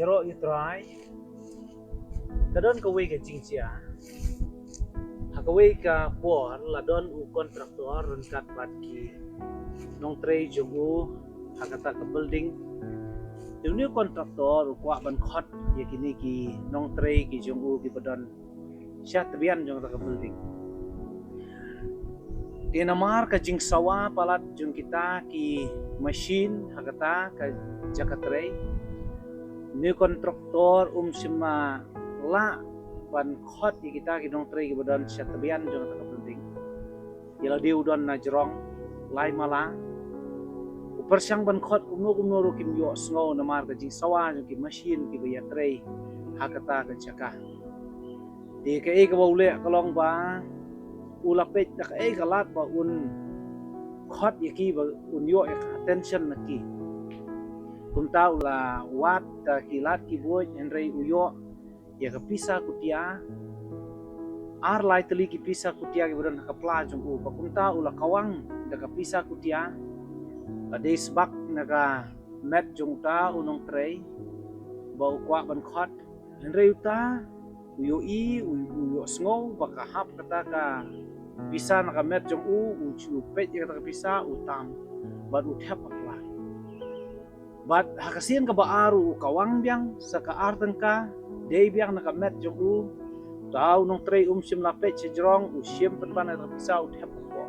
jero itrai kadon ka we ka jingcia haka we ka por la don u kontraktor run kat bat ki nong trei jugu haka ta ka building ini kontraktor kwa ban khot ye kini ki nong trei ki jugu ki badon syat bian jong ta ka building Inamar ka jing sawa palat jung kita ki machine hakata ka jakatray ni kontraktor sima la ban khot ki kita ki dong tray ki badan syatabian jung ta ka penting ila di udon na jrong lai mala upersyang ban khot kumno ro kim yo sngo namar ka jing sawa jung ki machine ki ba tray hakata ka jaka di ka e ka bawle kalong ba ulapet tak kalat ba khot yaki ba yo attention naki kumta ula wat kilat ki boy enrei uyo ya ka pisa kutia ar lai teli ki pisa kutia ki badan ka pla jung u kumta ula kawang da ka pisa kutia ade sbak naga met jung ta unong trei ba kwa ban khot enrei uta uyo sngo ba ka hap kata ka bisa nakamet jong u pet yang kata bisa utam bad uthap akla bad hakasian ka baaru kawang biang saka arteng ka dei biang nakamet jong u tau nong trei sim lapet sejrong sim penpan kata bisa uthap ko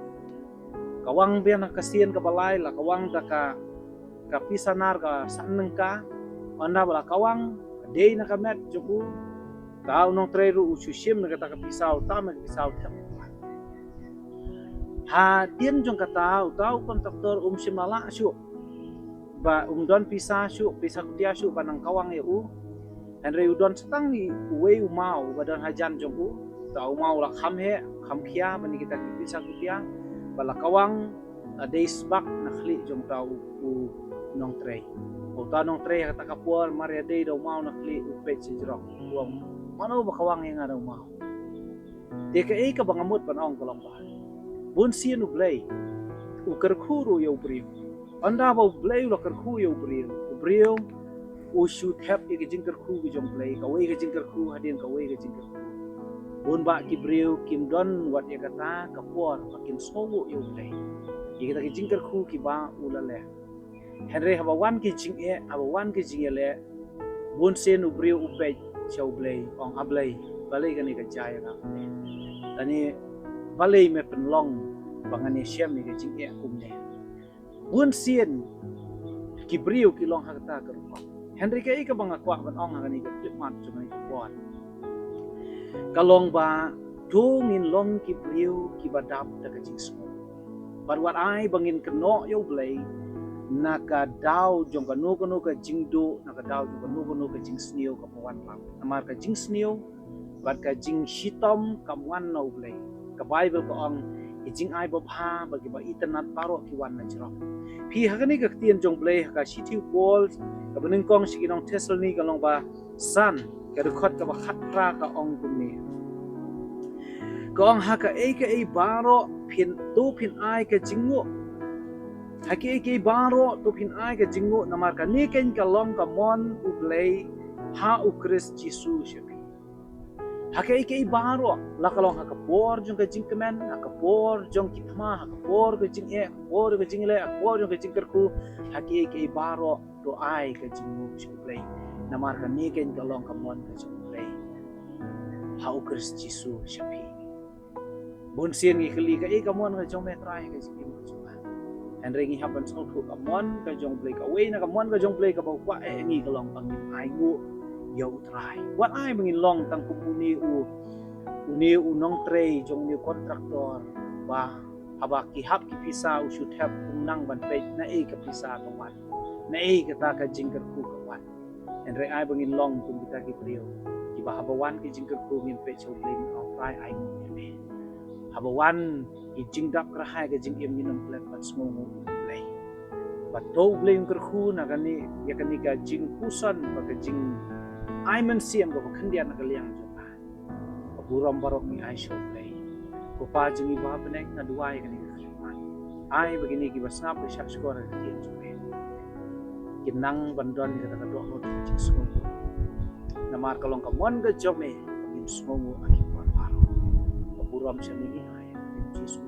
kawang biang nakasian ka balai la kawang daka ka pisanar ka saneng ka anda bala kawang dei nakamet jong u tau nong trei ru sim kata ka bisa utam ka bisa uthap ha tien jong kata tau kontraktor simala syu ba don pisa kutia syu panang kawang ya henry udon setang ni uwe mau badan hajan jong tau mau la kham khia bani kita pisa kutia bala kawang ade sbak nakhli jong tau nong trei ta nong trei kata kapur maria de do mau nakhli upet sejrok buang mano ba kawang yang ada mau DKI ka bangamut panong kolong ba bun sien u blay u kerkhuru yo brio anda ba blay u kerkhu yo brio u should have ye jing kerkhu ki jong blay ka we ke jing kerkhu hadin ka we ke jing kerkhu bun ba ki brio kim don wat ye kata ka por ka kim sowo yo blay ye kita ki jing kerkhu ki ba u la le henry haba wan ki jing ye le bun sien u brio u pe chau blay ong ablay balai ka ni ka jaya ka tani balai me penlong bangane syam ni jing e kumne bun sien ki brio ki long hakta ka rupa henry ka ika banga kwa ban ong ngani ka clip mat chungai ka bon kalong ba tungin long ki brio ki badap ta ka jing smo but what I bangin keno yo blay naka daw jong kanu ka jing do naka daw jong kanu ka jing snio ka pawan lam amar ka jing snio bat ka jing shitom kamwan no blay ka Bible ko ang ijing ay babha bagi ba itanat paro ki wan na jro phi hagani ka tien jong blay ka sitiu pol ka bening kong siginong teslni ka long ba san ka rekhot ka ba khatra ka ong kumni kong haka e baro phin ai ka jingu haki e baro tu phin ai ka jingu namar ka ni ken ka long ka mon u blay ha u Chris Jesus hake ke baro la kalong haka por jong ka jing kemen haka por jong kitma haka por ka jing por ka jing le por jong ka jing kerku hake ke baro do ai ka jing mu play namar ka ni ken kalong ka mon ka jing play hau Chris Jisu shapi bon sien ngi khli ka ka mon ka jong me trai ka jing mu chuan and ringi haban so thu ka mon ka jong play ka we na ka mon ka jong play ka ba kwa ngi kalong pang ai ngu yo try what I bangin long tang kumuni u nong trei jong ni kontraktor ba haba ki hap ki pisa u should have nang ban pe na ka pisa ka wan na ka ta ka jingker ku ka wan and re I bangin long tung kita ki trio ki ba haba wan ki jingker ku min pe chou blame of try I me haba wan ki jingdak ra hai ka jing em ni nam plat pat smo mu play but do blame ker khu na ka ni ya ka ni ka jing kusan ba ka jing I men siam ko khandian na kaliang joka buram barok ni I show play ko pa jingi ba benek na duai kani khriman I begini ki basna pe shak skor ti joke kinang bandon ni kata do no ti jing Namar kalong kamon ka jome, pagin sumongo aki paru-paru. Paburam siya nigi ay, Jesus.